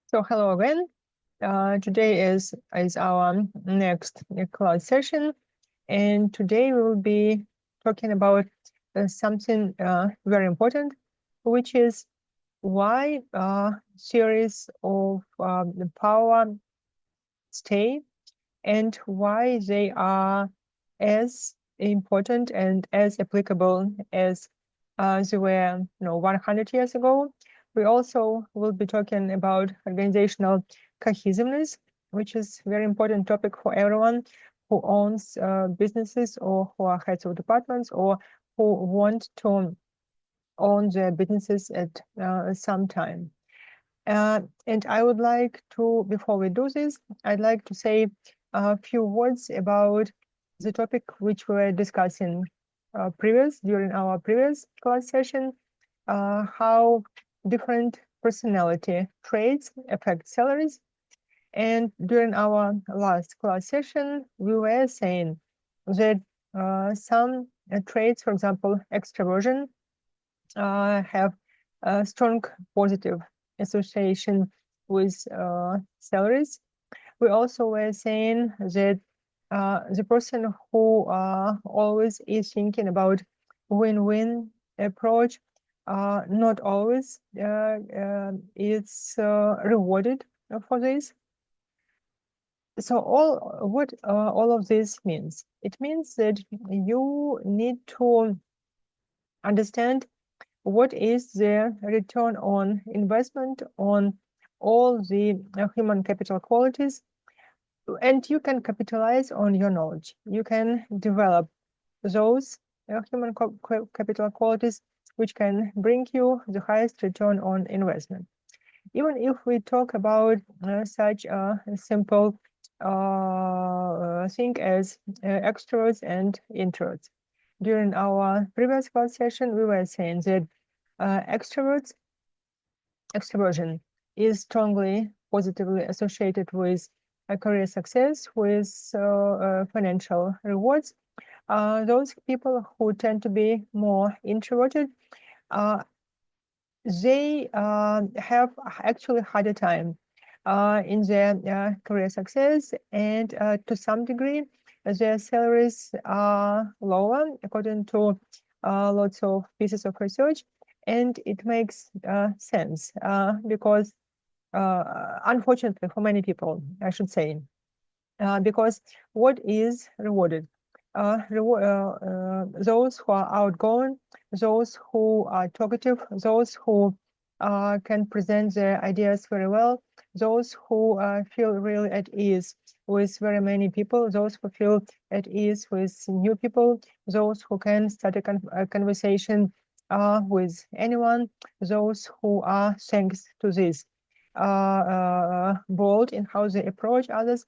So hello again. Today is our next class session, and today we will be talking about something very important, which is why series of the power stay and why they are as important and as applicable as they were 100 years ago. We also will be talking about organizational cohesiveness, which is a very important topic for everyone who owns businesses or who are heads of departments or who want to own their businesses at some time. And I would like to, before we do this, I'd like to say a few words about the topic which we were discussing during our previous class session, how different personality traits affect salaries. And during our last class session, we were saying that some traits, for example, extroversion, have a strong positive association with salaries. We also were saying that the person who always is thinking about win-win approach not always is rewarded for this. So what all of this means? It means that you need to understand what is the return on investment on all the human capital qualities, and you can capitalize on your knowledge. You can develop those human capital qualities which can bring you the highest return on investment. Even if we talk about such a simple thing as extroverts and introverts. During our previous class session, we were saying that extroversion is strongly positively associated with career success, with financial rewards. Those people who tend to be more introverted, they have actually harder time in their career success, and to some degree, their salaries are lower, according to lots of pieces of research. And it makes sense because, unfortunately, for many people, I should say, because what is rewarded? Those who are outgoing, those who are talkative, those who can present their ideas very well, those who feel really at ease with very many people, those who feel at ease with new people, those who can start a conversation with anyone, those who are, thanks to this, bold in how they approach others.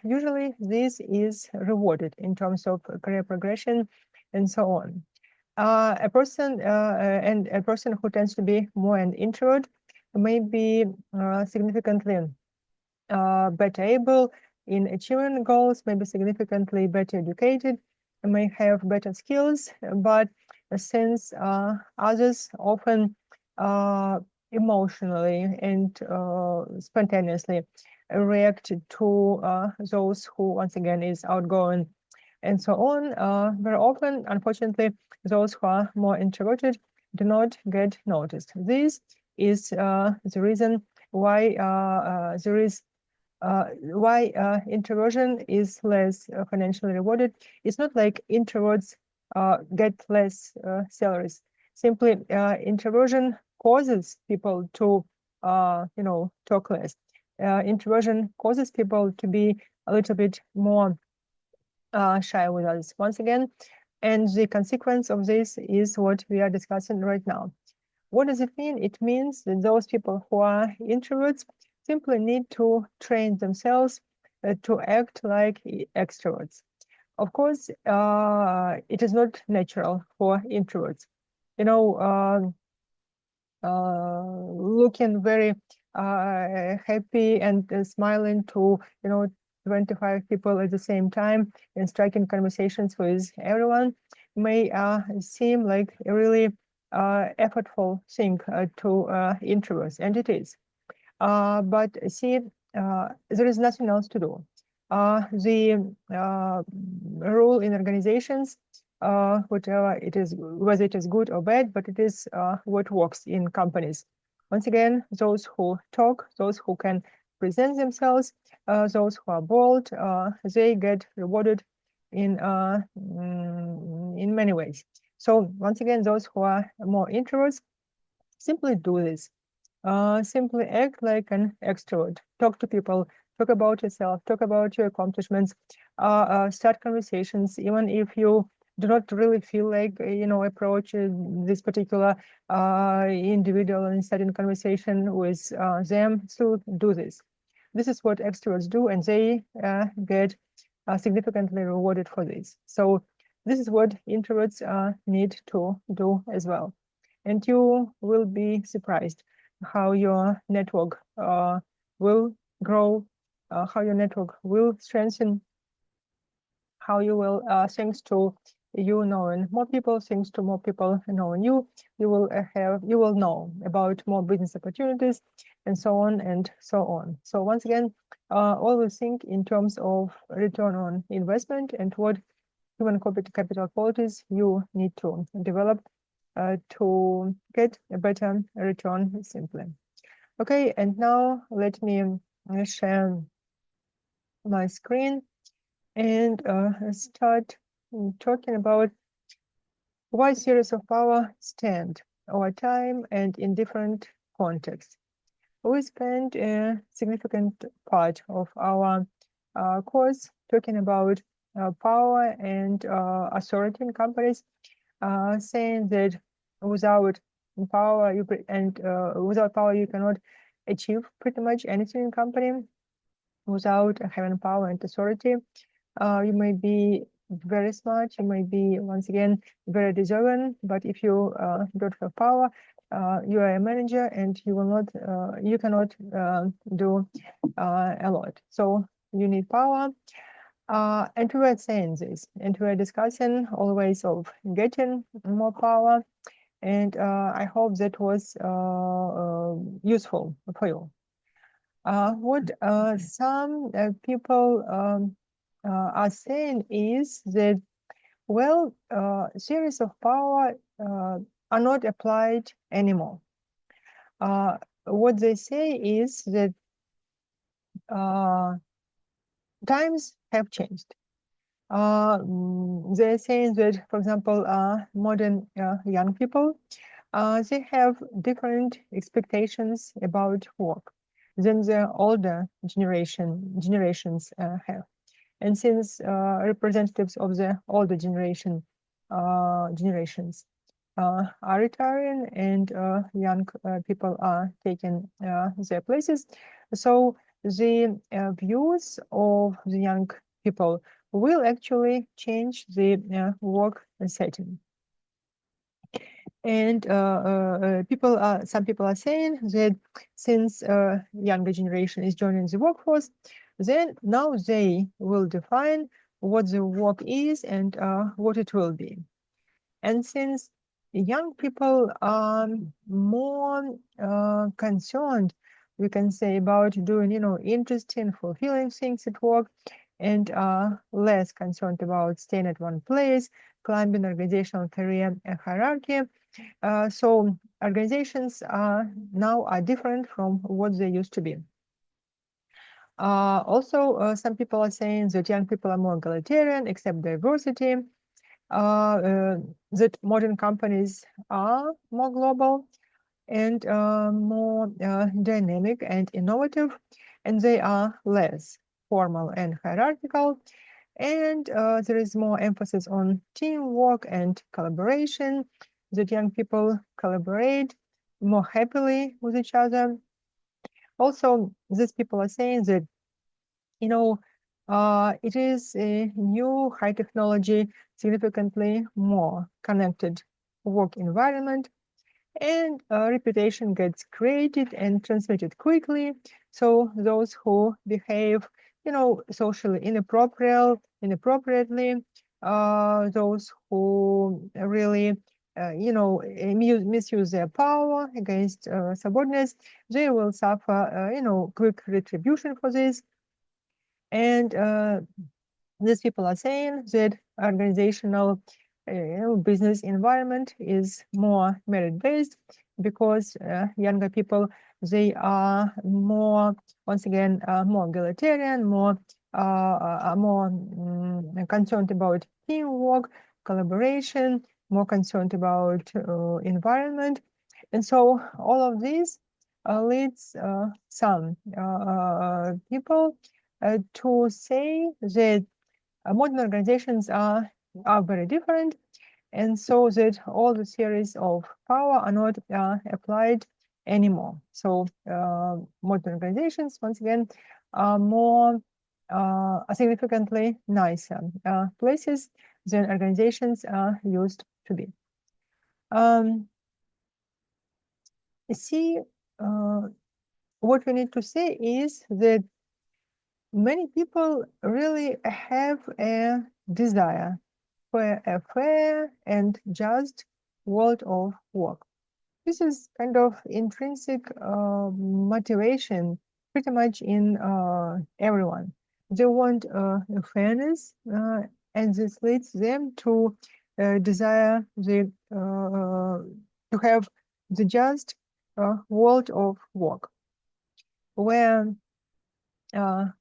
Usually this is rewarded in terms of career progression and so on. A person who tends to be more an introvert may be significantly better able in achieving goals, may be significantly better educated, may have better skills, but since others often emotionally and spontaneously react to those who, once again, is outgoing and so on, very often, unfortunately, those who are more introverted do not get noticed. This is the reason why introversion is less financially rewarded. It's not like introverts get less salaries. Simply, introversion causes people to, talk less. Introversion causes people to be a little bit more shy with others once again. And the consequence of this is what we are discussing right now. What does it mean? It means that those people who are introverts simply need to train themselves to act like extroverts. Of course, it is not natural for introverts. Looking very happy and smiling to 25 people at the same time and striking conversations with everyone may seem like a really effortful thing to introverts, and it is. But see, there is nothing else to do. The rule in organizations, whatever it is, whether it is good or bad, but it is what works in companies. Once again, those who talk, those who can present themselves, those who are bold, they get rewarded in many ways. So once again, those who are more introverts, simply do this. Simply act like an extrovert. Talk to people. Talk about yourself. Talk about your accomplishments. Start conversations, even if you do not really feel like approach this particular individual and starting conversation with them. Still do this. This is what extroverts do, and they get significantly rewarded for this. So this is what introverts need to do as well. And you will be surprised how your network will grow, how your network will strengthen, how you will, thanks to you knowing more people, thanks to more people knowing you, you will know about more business opportunities, and so on and so on. So once again, always think in terms of return on investment and what human capital qualities you need to develop to get a better return simply. Okay, and now let me share my screen and start talking about why theories of power stand over time and in different contexts. We spent a significant part of our course talking about power and authority in companies, saying that without power without power you cannot achieve pretty much anything in company. Without having power and authority, you may be very smart, you may be once again very deserving, but if you don't have power, you are a manager and you will not, you cannot do a lot. So you need power. And we were saying this, and we were discussing all ways of getting more power. And I hope that was useful for you. What some people are saying is that, well, series of power are not applied anymore. What they say is that times have changed. They're saying that, for example, modern young people, they have different expectations about work than the older generations have. And since representatives of the older generations are retiring and young people are taking their places, so the views of the young people will actually change the work setting. And some people are saying that since younger generation is joining the workforce, then now they will define what the work is and what it will be. And since young people are more concerned, we can say, about doing, interesting, fulfilling things at work, and less concerned about staying at one place, climbing organizational career hierarchy. So organizations now are different from what they used to be. Also, some people are saying that young people are more egalitarian, accept diversity, that modern companies are more global and more dynamic and innovative, and they are less formal and hierarchical. And there is more emphasis on teamwork and collaboration, that young people collaborate more happily with each other. Also, these people are saying that, it is a new high technology, significantly more connected work environment, and reputation gets created and transmitted quickly. So those who behave, socially inappropriately, those who really misuse their power against subordinates, they will suffer, quick retribution for this. And these people are saying that organizational business environment is more merit-based because younger people, they are more, once again, more egalitarian, more concerned about teamwork, collaboration, more concerned about environment. And so all of this leads some people to say that modern organizations are very different, and so that all the theories of power are not applied anymore. So modern organizations, once again, are more significantly nicer places than organizations used to be. See, what we need to say is that many people really have a desire for a fair and just world of work. This is kind of intrinsic motivation pretty much in everyone. They want fairness, and this leads them to desire to have the just world of work, where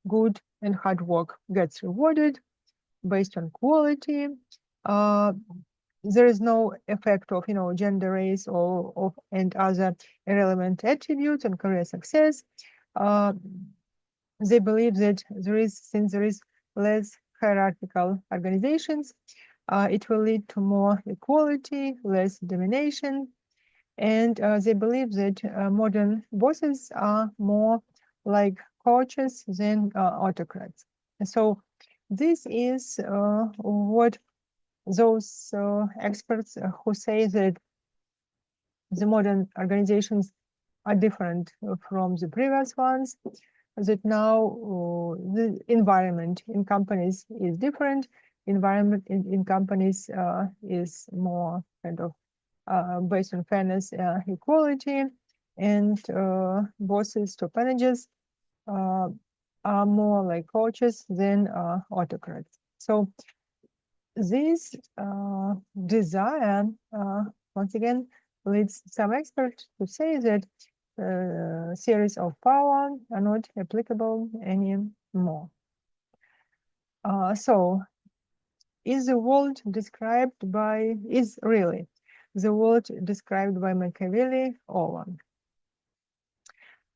good and hard work gets rewarded based on quality. There is no effect of gender, race, or and other irrelevant attributes on career success. They believe that since there is less hierarchical organizations, it will lead to more equality, less domination, and they believe that modern bosses are more like coaches than autocrats. And so this is what those experts who say that the modern organizations are different from the previous ones, that now the environment in companies is different. Environment in companies is more kind of based on fairness, equality, and bosses, top managers are more like coaches than autocrats. So this desire, once again, leads some experts to say that theories of power are not applicable anymore. So is the world described by, is really the world described by Machiavelli over?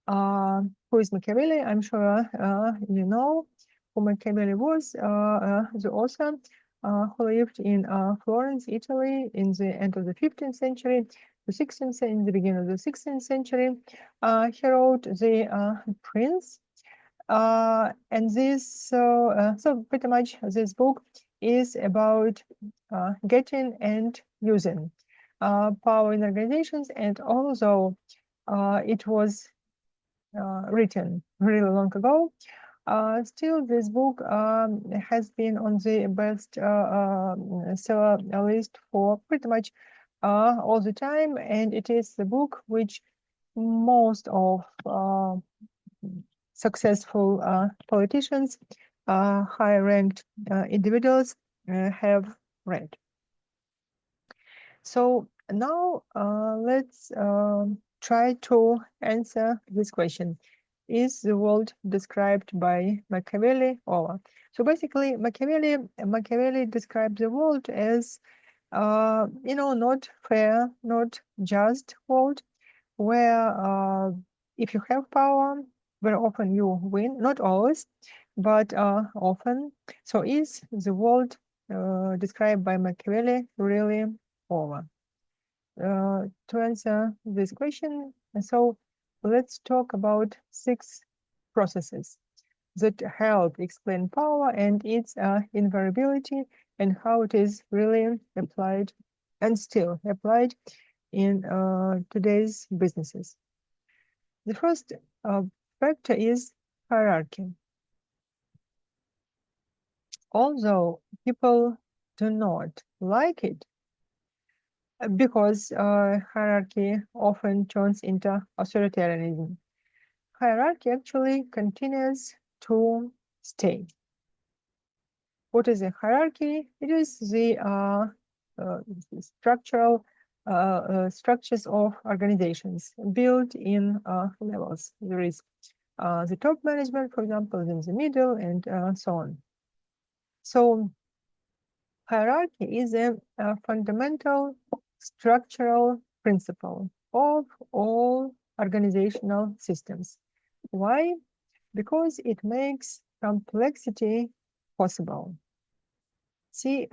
Who is Machiavelli? I'm sure you know who Machiavelli was, the author who lived in Florence, Italy, in the end of the 15th century, the 16th, in the beginning of the 16th century. He wrote the Prince, and this so pretty much this book is about getting and using power in organizations. And although it was written really long ago, still this book has been on the best seller list for pretty much all the time, and it is the book which most of successful politicians, high-ranked individuals have read. So now let's try to answer this question. Is the world described by Machiavelli or? So basically, Machiavelli describes the world as, not fair, not just world, where if you have power, very often you win, not always, but often. So is the world described by Machiavelli really over? To answer this question, so let's talk about 6 processes that help explain power and its invariability, and how it is really applied and still applied in today's businesses. The first factor is hierarchy. Although people do not like it, because hierarchy often turns into authoritarianism. Hierarchy actually continues to stay. What is a hierarchy? It is the structural structures of organizations built in levels. There is the top management, for example, then the middle, and so on. So hierarchy is a fundamental structural principle of all organizational systems. Why? Because it makes complexity possible. See,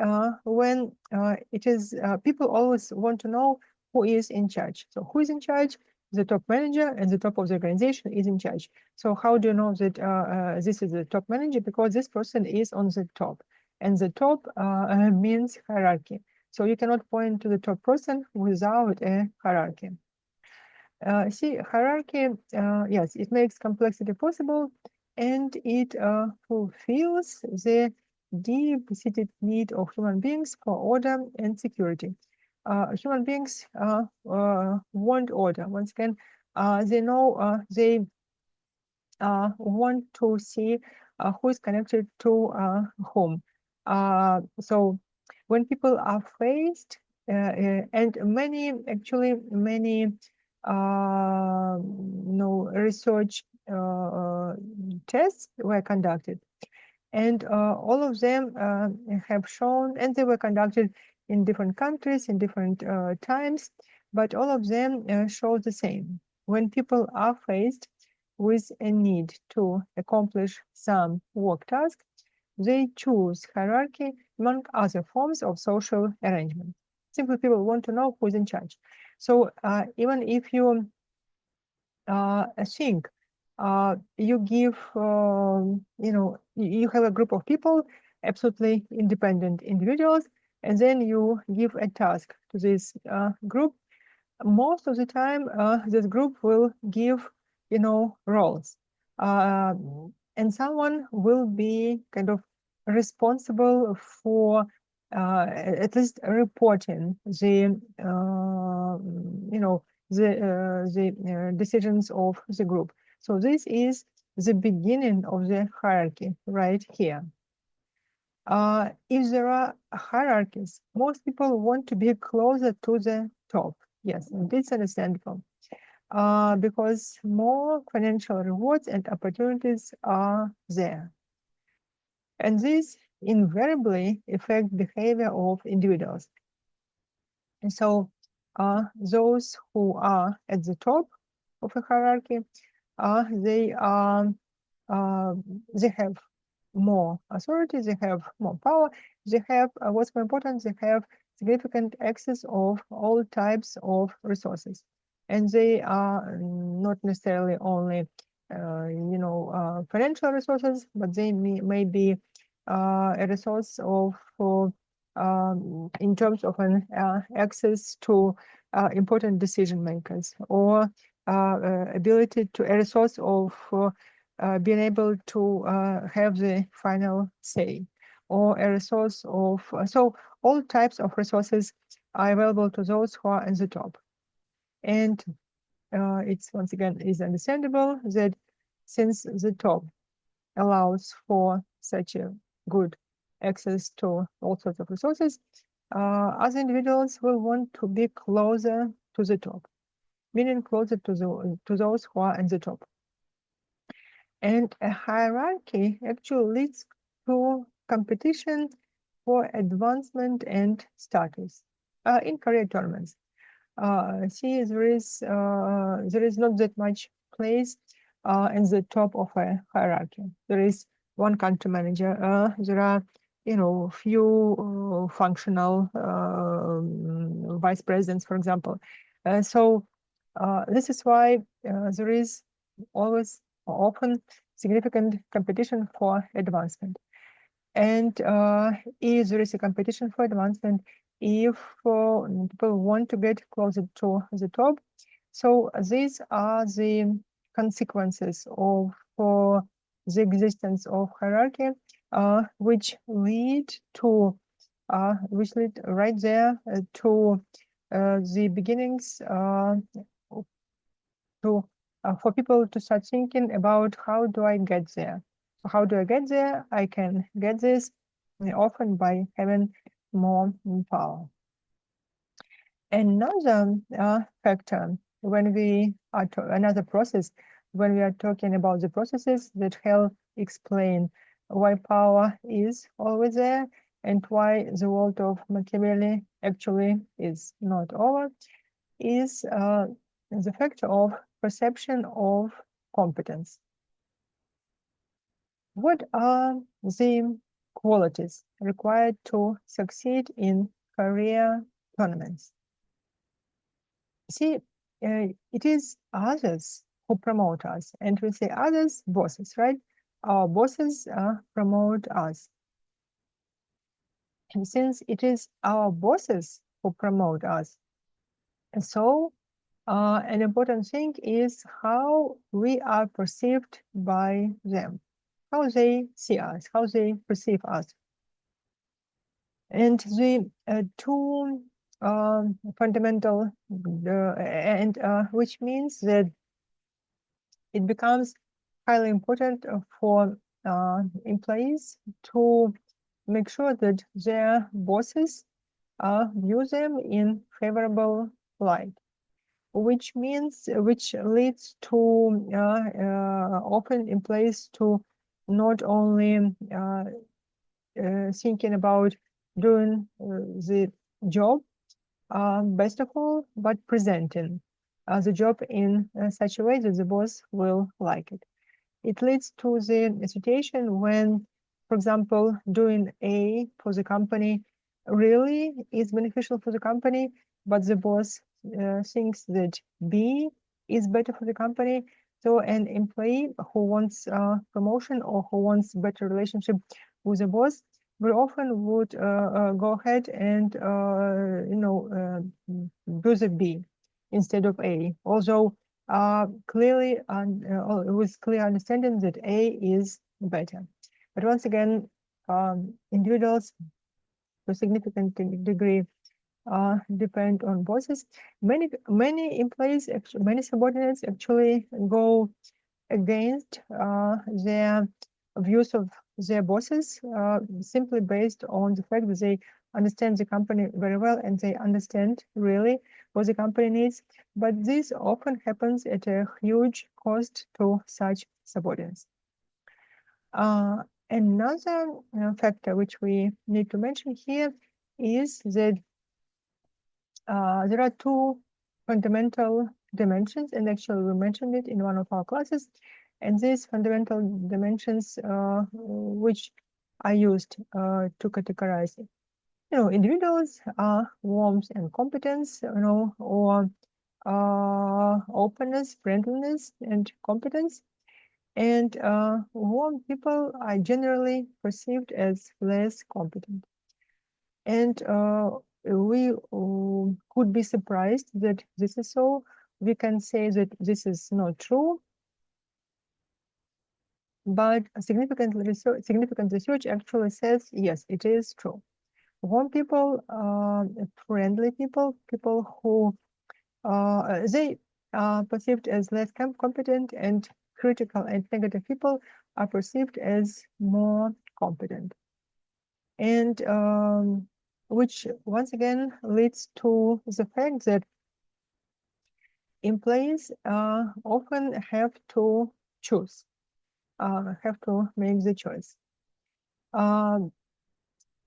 when it is, people always want to know who is in charge. So who is in charge? The top manager and the top of the organization is in charge. So how do you know that this is the top manager? Because this person is on the top. And the top means hierarchy. So you cannot point to the top person without a hierarchy. See, hierarchy, yes, it makes complexity possible, and it fulfills the deep-seated need of human beings for order and security. Human beings want order. Once again, they know they want to see who is connected to whom. So when people are faced, and actually many research tests were conducted, and all of them have shown, and they were conducted in different countries in different times, but all of them show the same. When people are faced with a need to accomplish some work task, they choose hierarchy among other forms of social arrangement. Simply, people want to know who is in charge. So even if you think you give, you have a group of people, absolutely independent individuals, and then you give a task to this group. Most of the time, this group will give, roles. And someone will be kind of responsible for at least reporting the decisions of the group. So this is the beginning of the hierarchy right here. If there are hierarchies, most people want to be closer to the top. Yes, and it's understandable. Because more financial rewards and opportunities are there. And this invariably affects behavior of individuals. And so those who are at the top of a hierarchy, they have more authority, they have more power, they have, what's more important, they have significant access of all types of resources. And they are not necessarily only, financial resources, but they may be a resource of, in terms of an access to important decision makers, or ability to a resource of being able to have the final say, or a resource of, so all types of resources are available to those who are at the top. And it's, once again, is understandable that since the top allows for such a good access to all sorts of resources, other individuals will want to be closer to the top, meaning closer to those who are at the top. And a hierarchy actually leads to competition for advancement and status in career tournaments. See, there is not that much place in the top of a hierarchy. There is one country manager. There are, few functional vice presidents, for example. So this is why there is always often significant competition for advancement. And if there is a competition for advancement, if people want to get closer to the top, so these are the consequences of the existence of hierarchy, which lead right there to the beginnings for people to start thinking about how do I get there. So how do I get there? I can get this often by having more power. Another factor when we are another process when we are talking about the processes that help explain why power is always there and why the world of Machiavelli actually is not over is the factor of perception of competence. What are the qualities required to succeed in career tournaments? See, it is others who promote us, and we say others, bosses, right? Our bosses promote us. And since it is our bosses who promote us, and so an important thing is how we are perceived by them, how they see us, how they perceive us. And the two fundamental, which means that it becomes highly important for employees to make sure that their bosses view them in favorable light, which leads to often employees to not only thinking about doing the job best of all, but presenting the job in such a way that the boss will like it. It leads to the situation when, for example, doing A for the company really is beneficial for the company, but the boss thinks that B is better for the company. So an employee who wants promotion or who wants better relationship with the boss very often would go ahead and do the B instead of A. Although clearly with clear understanding that A is better. But once again, individuals to a significant degree depend on bosses. Many employees, many subordinates actually go against their views of their bosses simply based on the fact that they understand the company very well and they understand really what the company needs. But this often happens at a huge cost to such subordinates. Another factor which we need to mention here is that there are two fundamental dimensions, and actually we mentioned it in one of our classes, and these fundamental dimensions which are used to categorize it. Individuals are warmth and competence, or openness, friendliness, and competence. And warm people are generally perceived as less competent. And we could be surprised that this is so. We can say that this is not true, but significant research actually says, yes, it is true. Warm people, friendly people, people who they are perceived as less competent, and critical and negative people are perceived as more competent. And which once again leads to the fact that employees often have to choose, have to make the choice.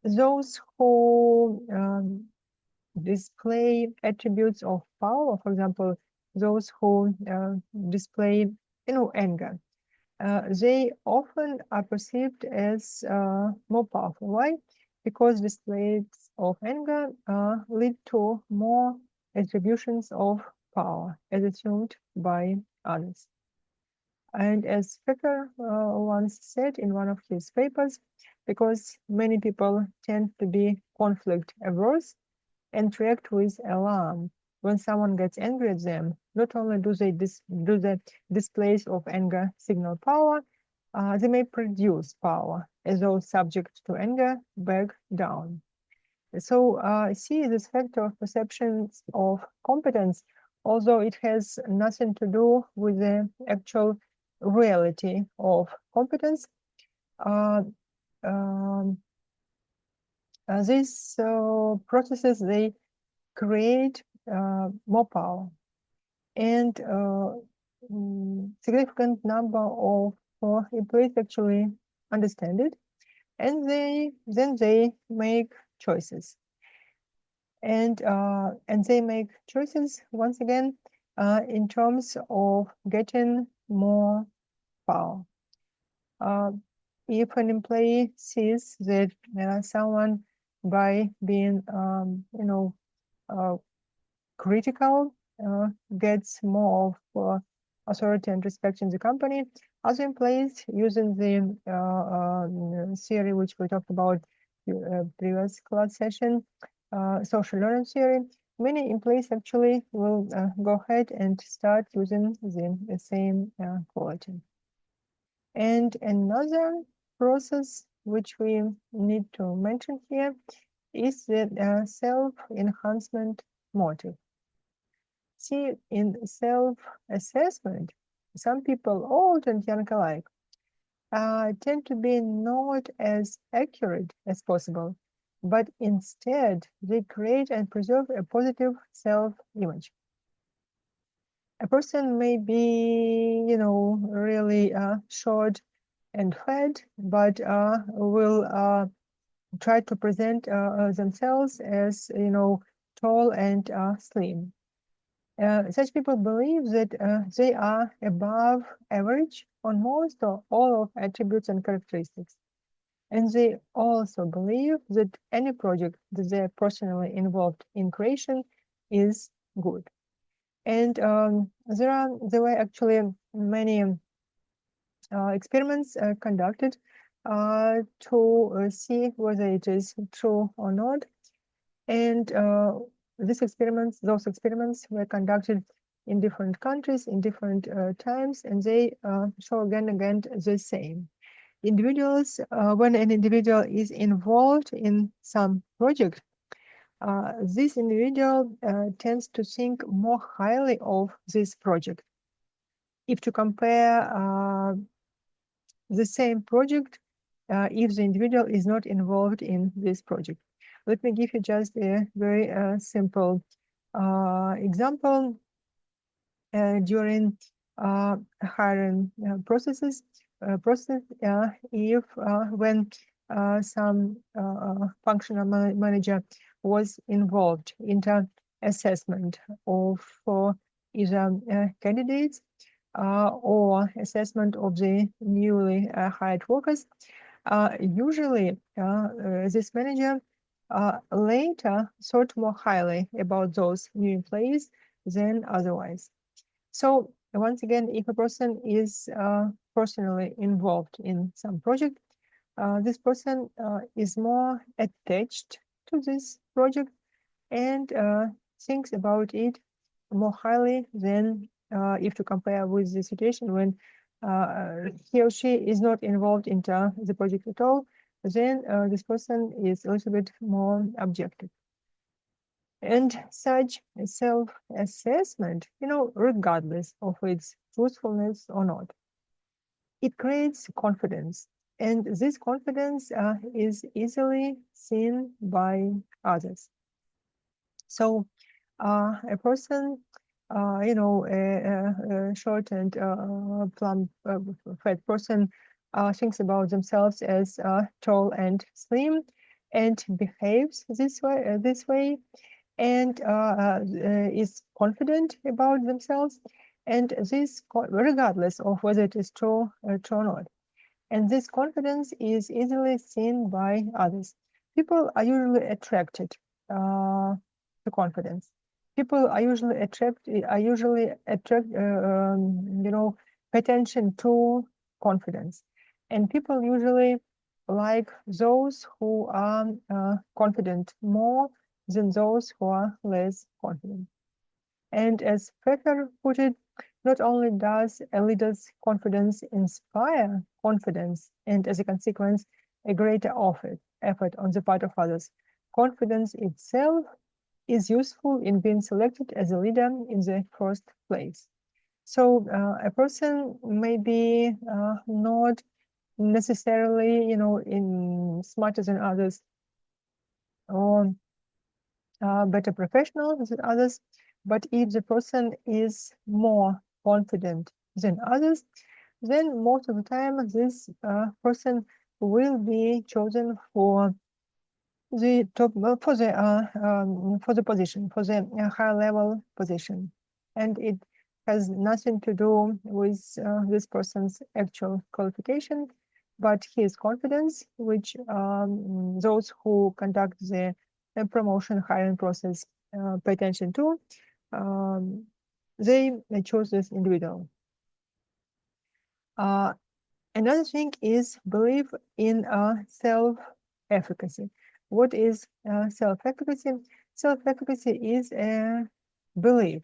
Those who display attributes of power, for example, those who display, anger, they often are perceived as more powerful. Why? Because displays of anger lead to more attributions of power as assumed by others. And as Becker once said in one of his papers, because many people tend to be conflict averse and react with alarm when someone gets angry at them, not only do they do the displays of anger signal power, they may produce power as those subject to anger back down. So see this factor of perceptions of competence, although it has nothing to do with the actual reality of competence. Um, these processes, they create more power, and significant number of employees actually understand it, and then they make choices, and they make choices once again in terms of getting more power. If an employee sees that someone, by being critical, gets more of authority and respect in the company, other employees, using the theory which we talked about previous class session, social learning theory, many employees actually will go ahead and start using the same quality. And another process which we need to mention here is the self-enhancement motive. See, in self-assessment, some people, old and young alike, tend to be not as accurate as possible, but instead they create and preserve a positive self-image. A person may be, really short and fat, but will try to present themselves as, tall and slim. Such people believe that they are above average on most or all of attributes and characteristics. And they also believe that any project that they are personally involved in creation is good. And there were actually many experiments conducted to see whether it is true or not. And those experiments were conducted in different countries, in different times, and they show again and again the same. Individuals, when an individual is involved in some project, this individual tends to think more highly of this project. If to compare the same project, if the individual is not involved in this project. Let me give you just a very simple example. During hiring process, if when some functional manager was involved in the assessment of either candidates or assessment of the newly hired workers, usually this manager later thought more highly about those new employees than otherwise. So once again, if a person is personally involved in some project, this person is more attached to this project and thinks about it more highly than if to compare with the situation when he or she is not involved in the project at all, then this person is a little bit more objective. And such self-assessment, regardless of its truthfulness or not, it creates confidence. And this confidence is easily seen by others. So a person, a short and plump, fat person thinks about themselves as tall and slim and behaves this way and is confident about themselves, and this regardless of whether it is true or not. And this confidence is easily seen by others. People are usually attracted to confidence. People are usually pay attention to confidence, and people usually like those who are confident more than those who are less confident. And as Pfeffer put it, not only does a leader's confidence inspire confidence and as a consequence, a greater effort on the part of others, confidence itself is useful in being selected as a leader in the first place. So a person may be not necessarily, in smarter than others or better professional than others, but if the person is more confident than others, then most of the time this person will be chosen for the top for the position, for the high level position, and it has nothing to do with this person's actual qualification, but his confidence, which those who conduct the promotion hiring process pay attention to. They choose this individual. Another thing is belief in self-efficacy. What is self-efficacy? Self-efficacy is a belief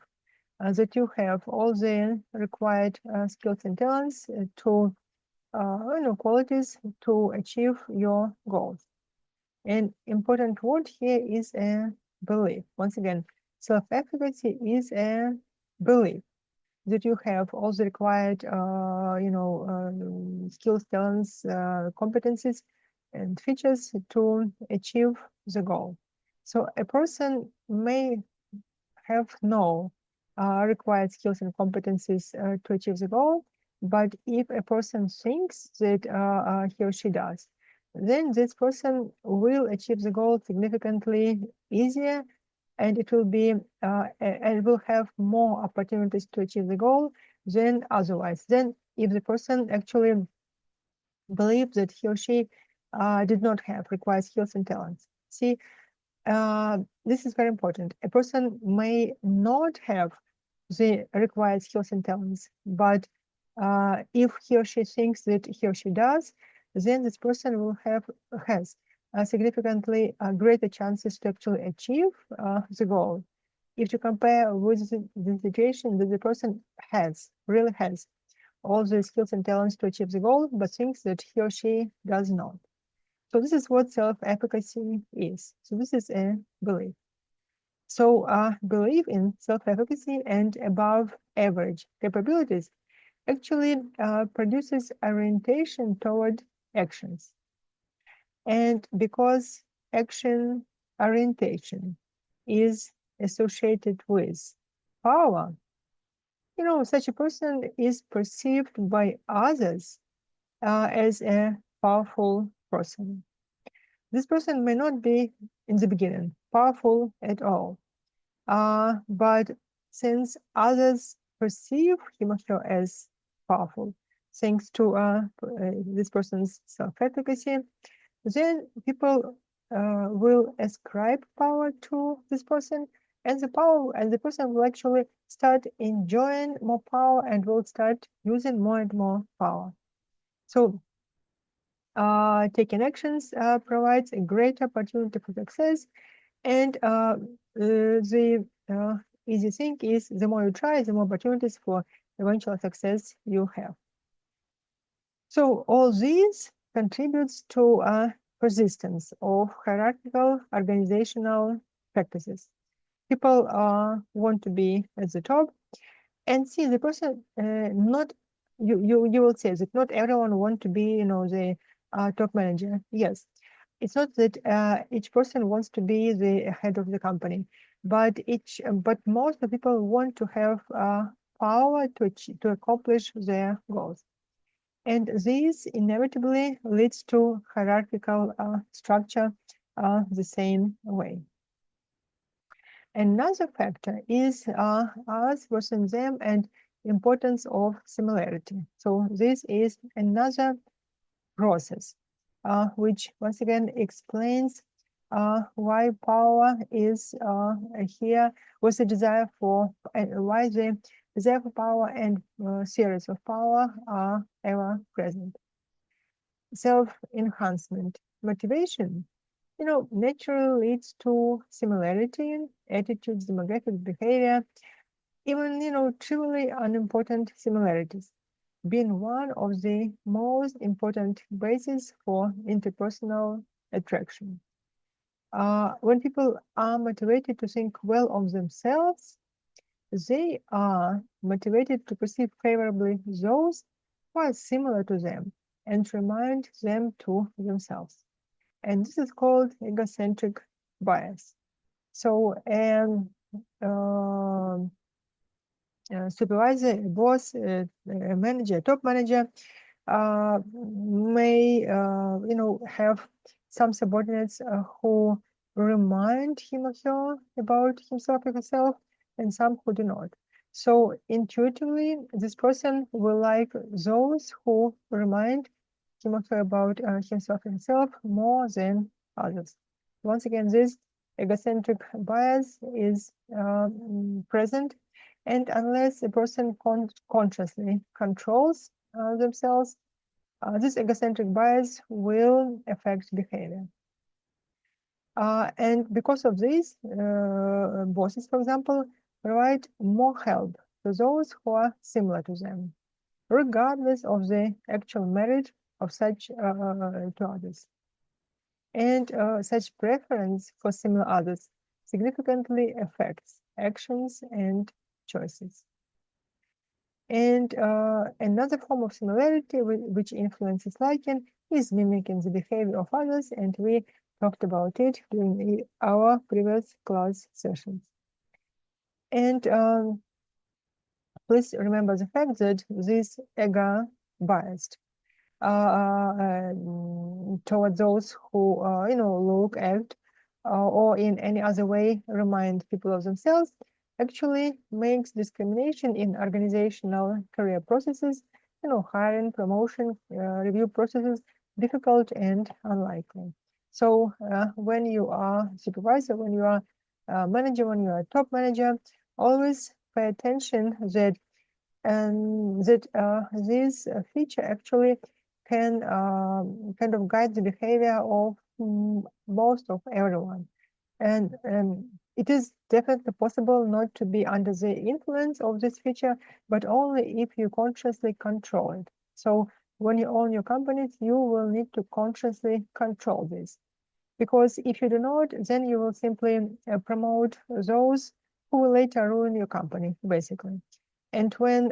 that you have all the required skills and talents to, qualities to achieve your goals. An important word here is a belief. Once again, self-efficacy is a belief that you have all the required, skills, talents, competencies, and features to achieve the goal. So a person may have no required skills and competencies to achieve the goal, but if a person thinks that he or she does, then this person will achieve the goal significantly easier, and it will be and will have more opportunities to achieve the goal than otherwise. Then if the person actually believes that he or she did not have required skills and talents. See, this is very important. A person may not have the required skills and talents, but if he or she thinks that he or she does, then this person has significantly greater chances to actually achieve the goal. If you compare with the situation that the person really has all the skills and talents to achieve the goal, but thinks that he or she does not. So this is what self-efficacy is. So this is a belief. So belief in self-efficacy and above average capabilities actually produces orientation toward actions. And because action orientation is associated with power, such a person is perceived by others as a powerful person. This person may not be, in the beginning, powerful at all, but since others perceive him or her as powerful, thanks to this person's self-efficacy, then people will ascribe power to this person, and the person will actually start enjoying more power and will start using more and more power. So taking actions provides a great opportunity for success, and the easy thing is the more you try, the more opportunities for eventual success you have. So all these contributes to persistence of hierarchical organizational practices. People want to be at the top, and see the person not you will say that not everyone want to be the top manager. Yes, it's not that each person wants to be the head of the company, but most of the people want to have power to accomplish their goals. And this inevitably leads to hierarchical structure the same way. Another factor is us versus them and importance of similarity. So this is another process, which once again explains why power is here, with the desire for, why the desire for power and series of power are ever present. Self-enhancement motivation, naturally leads to similarity in attitudes, demographic behavior, even, truly unimportant similarities, being one of the most important bases for interpersonal attraction. When people are motivated to think well of themselves, they are motivated to perceive favorably those who are similar to them and remind them to themselves. And this is called egocentric bias. So, supervisor, a boss, a manager, top manager may have some subordinates who remind him or her about himself or herself, and some who do not. So intuitively, this person will like those who remind him or her about himself or herself more than others. Once again, this egocentric bias is present, and unless a person consciously controls themselves, this egocentric bias will affect behavior. And because of this, bosses, for example, provide more help to those who are similar to them, regardless of the actual merit of such to others. And such preference for similar others significantly affects actions and choices. And another form of similarity which influences liking is mimicking the behavior of others, and we talked about it during our previous class sessions. And please remember the fact that this ego biased toward those who look, act, or in any other way remind people of themselves actually makes discrimination in organizational career processes, hiring, promotion, review processes difficult and unlikely. So when you are supervisor, when you are manager, when you are top manager, always pay attention that this feature actually can kind of guide the behavior of most of everyone. And it is definitely possible not to be under the influence of this feature, but only if you consciously control it. So when you own your companies, you will need to consciously control this. Because if you do not, then you will simply promote those who will later ruin your company, basically. And when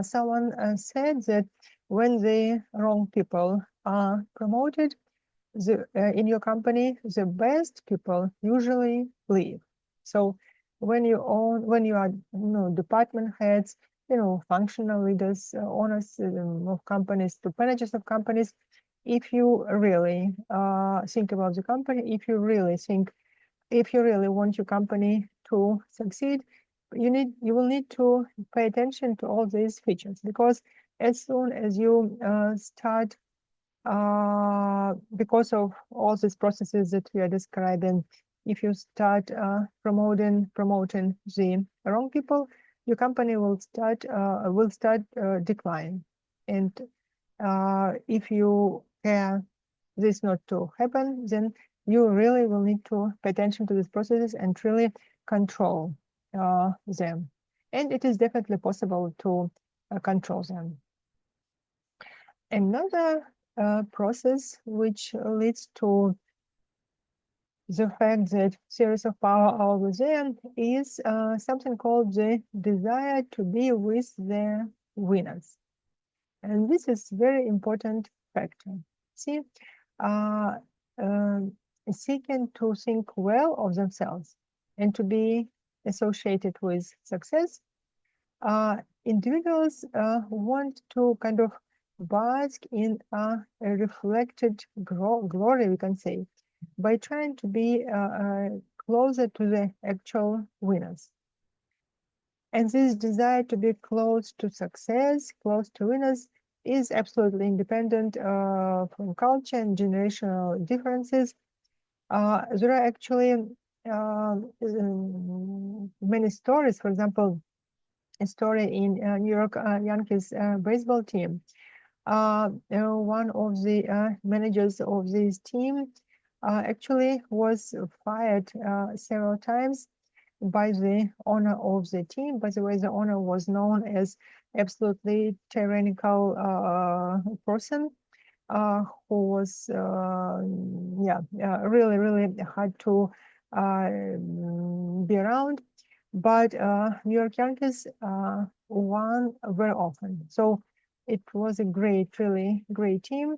someone said that when the wrong people are promoted in your company, the best people usually leave. So when you are department heads, functional leaders, owners of companies, top managers of companies, if you really think about the company, if you really want your company to succeed, you will need to pay attention to all these features, because as soon as you start, because of all these processes that we are describing, if you start promoting the wrong people, your company will start decline. And if you care this not to happen, then you really will need to pay attention to these processes and really control them. And it is definitely possible to control them. Another process which leads to the fact that series of power are within is something called the desire to be with the winners. And this is very important factor. See, seeking to think well of themselves and to be associated with success, individuals want to kind of bask in a reflected glory, we can say, by trying to be closer to the actual winners. And this desire to be close to success, close to winners, is absolutely independent from culture and generational differences. There are actually many stories. For example, a story in New York Yankees baseball team. One of the managers of this team actually was fired several times by the owner of the team. By the way, the owner was known as absolutely tyrannical person. who was really really hard to be around. But New York Yankees won very often, so it was a great, really great team,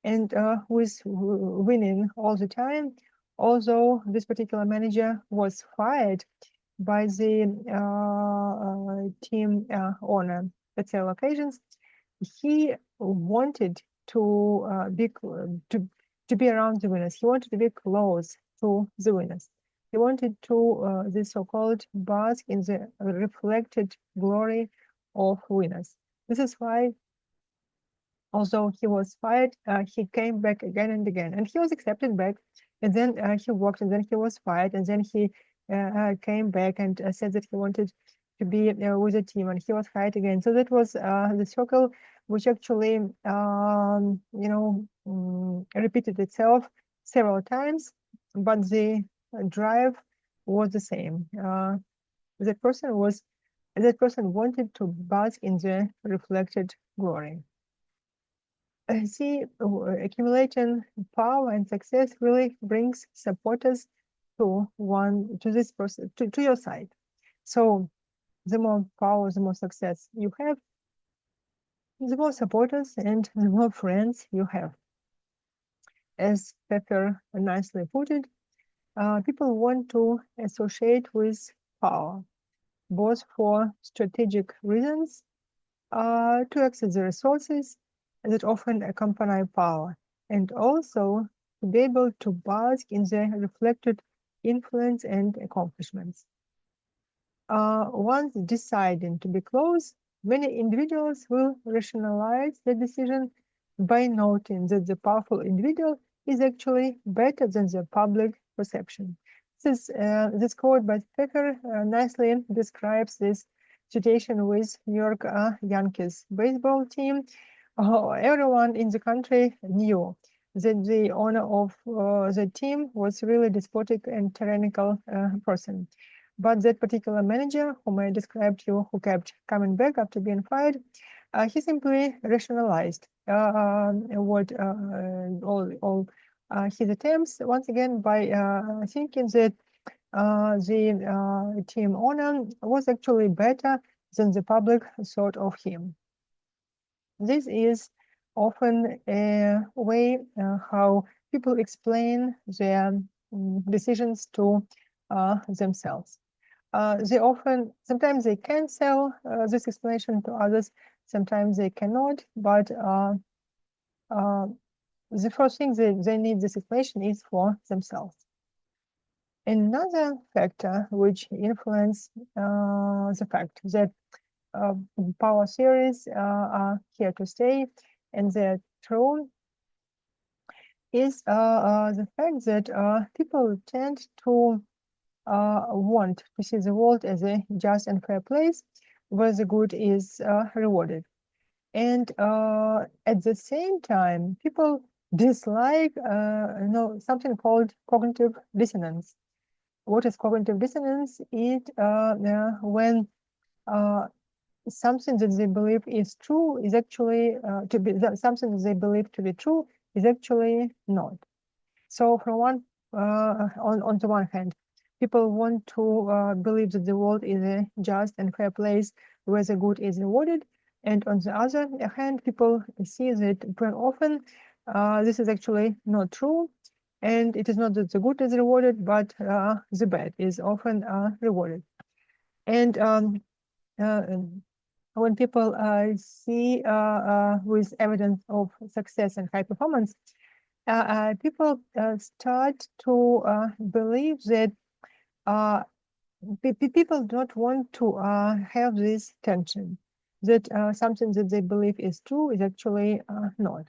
and with winning all the time. Although this particular manager was fired by the team owner at several occasions, he wanted to to be around the winners. He wanted to be close to the winners. He wanted to the so-called bask in the reflected glory of winners. This is why, although he was fired, he came back again and again, and he was accepted back. And then he worked, and then he was fired, and then he came back and said that he wanted to be with the team, and he was hired again. So that was the circle which actually, repeated itself several times, but the drive was the same. That person wanted to bask in the reflected glory. See, accumulating power and success really brings supporters to this person, to your side. So the more power, the more success you have, the more supporters and the more friends you have. As Pepper nicely put it, people want to associate with power, both for strategic reasons, to access the resources that often accompany power, and also to be able to bask in the reflected influence and accomplishments. Once deciding to be close, many individuals will rationalize the decision by noting that the powerful individual is actually better than the public perception. This quote by Speaker nicely describes this situation with New York Yankees baseball team. Everyone in the country knew that the owner of the team was really despotic and tyrannical person. But that particular manager, whom I described to you, who kept coming back after being fired, he simply rationalized what all his attempts once again by thinking that the team owner was actually better than the public thought of him. This is often a way how people explain their decisions to themselves. Sometimes they can sell this explanation to others, sometimes they cannot, but the first thing they need this explanation is for themselves. Another factor which influences the fact that power theories are here to stay and they're true is the fact that people tend to want to see the world as a just and fair place where the good is rewarded. And at the same time, people dislike something called cognitive dissonance. What is cognitive dissonance? It when something that they believe is true is actually something that they believe to be true is actually not. So from on the one hand, people want to believe that the world is a just and fair place where the good is rewarded. And on the other hand, people see that very often this is actually not true. And it is not that the good is rewarded, but the bad is often rewarded. And when people see with evidence of success and high performance, people start to believe that people don't want to have this tension, that something that they believe is true is actually not.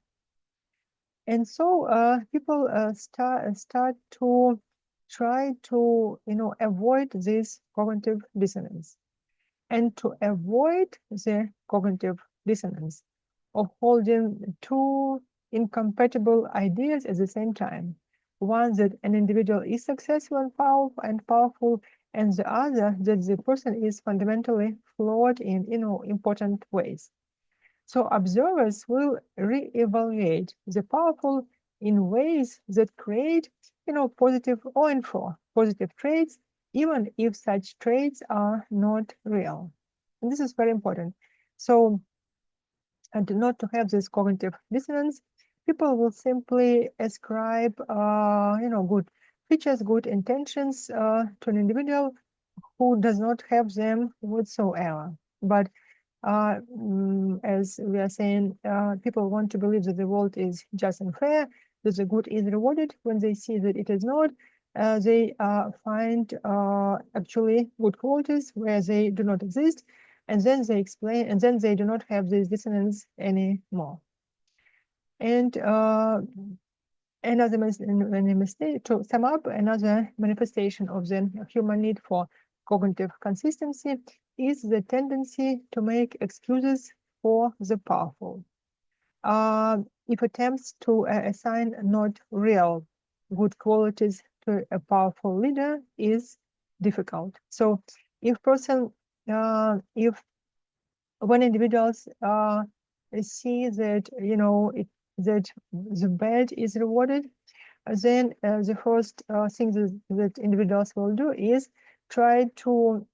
And so people start to try to avoid this cognitive dissonance. And to avoid the cognitive dissonance of holding two incompatible ideas at the same time, one that an individual is successful and powerful, and the other that the person is fundamentally flawed in important ways. So observers will re-evaluate the powerful in ways that create, positive or infer positive traits, even if such traits are not real. And this is very important. So, and not to have this cognitive dissonance, people will simply ascribe, good features, good intentions to an individual who does not have them whatsoever. But as we are saying, people want to believe that the world is just and fair, that the good is rewarded. When they see that it is not, they find actually good qualities where they do not exist, and then they explain, and then they do not have this dissonance anymore. And another mistake, to sum up, another manifestation of the human need for cognitive consistency is the tendency to make excuses for the powerful. If attempts to assign not real good qualities to a powerful leader is difficult. So if when individuals see that, that the bad is rewarded, then the first thing that individuals will do is try to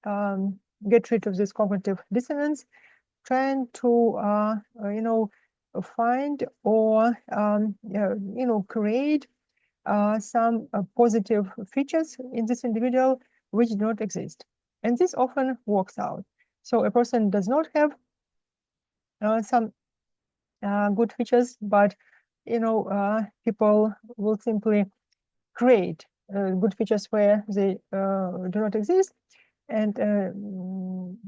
get rid of this cognitive dissonance, trying to find or create some positive features in this individual which do not exist, and this often works out. So a person does not have some good features, but people will simply create good features where they do not exist, and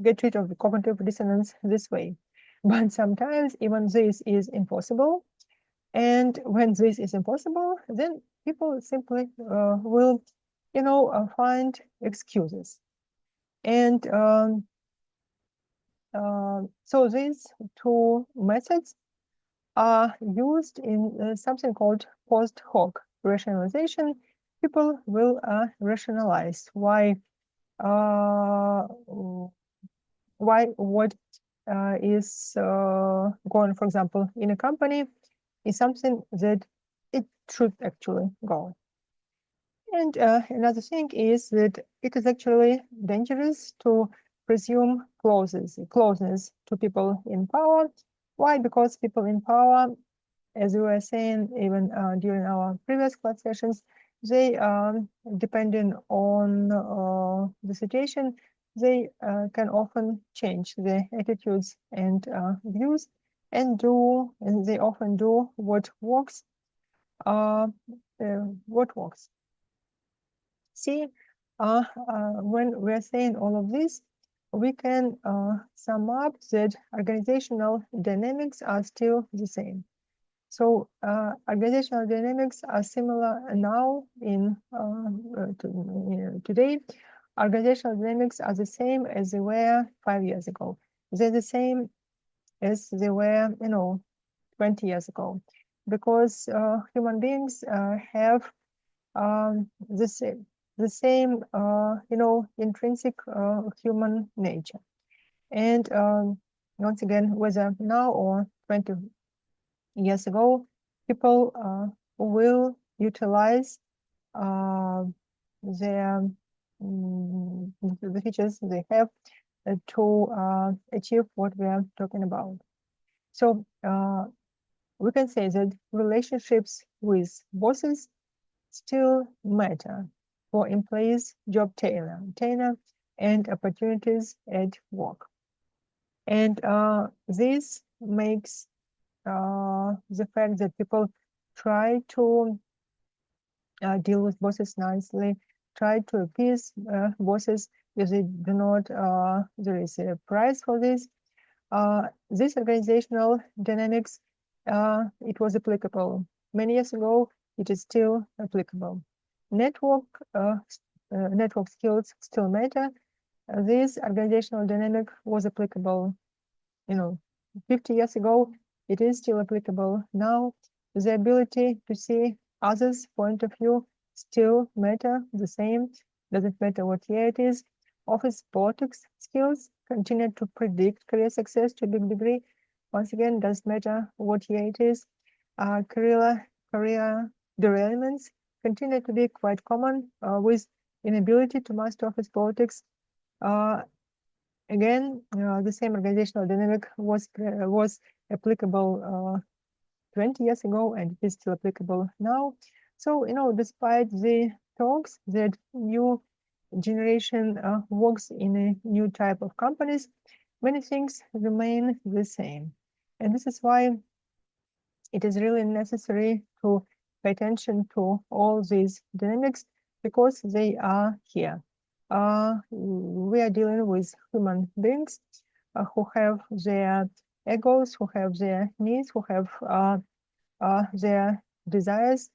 get rid of the cognitive dissonance this way. But sometimes even this is impossible, and when this is impossible, then people simply will find excuses. And so these two methods are used in something called post hoc rationalization. People will rationalize why what is going, for example, in a company is something that it should actually go. And another thing is that it is actually dangerous to presume closeness to people in power. Why? Because people in power, as we were saying even during our previous class sessions, they, depending on the situation, they can often change their attitudes and views, and they often do what works. What works. See, when we're saying all of this, we can sum up that organizational dynamics are still the same. So organizational dynamics are similar now in today. Organizational dynamics are the same as they were 5 years ago. They're the same as they were, 20 years ago, because human beings have the same, intrinsic human nature. And once again, whether now or 20 years ago, people will utilize their the features they have to achieve what we are talking about. So we can say that relationships with bosses still matter for employees' job tenure and opportunities at work. And this makes the fact that people try to deal with bosses nicely, try to appease bosses if they do not, there is a price for this. This organizational dynamics, it was applicable many years ago, it is still applicable. Network skills still matter. This organizational dynamic was applicable, 50 years ago. It is still applicable now. The ability to see others' point of view still matter the same. Doesn't matter what year it is. Office politics skills continue to predict career success to a big degree. Once again, doesn't matter what year it is. Career derailments continue to be quite common with inability to master office politics. Again, the same organizational dynamic was applicable 20 years ago, and it is still applicable now. So, despite the talks that new generation works in a new type of companies, many things remain the same. And this is why it is really necessary to pay attention to all these dynamics because they are here. We are dealing with human beings who have their egos, who have their needs, who have their desires,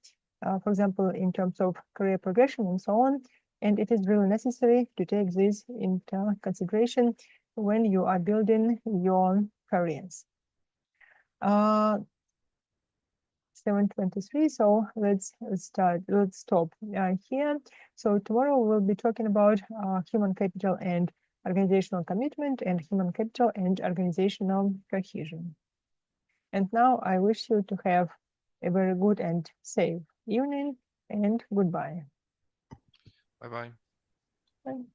for example, in terms of career progression and so on. And it is really necessary to take this into consideration when you are building your careers. 7:23, so let's stop here. So tomorrow we'll be talking about human capital and organizational commitment, and human capital and organizational cohesion. And now I wish you to have a very good and safe evening, and goodbye. Bye-bye. Bye.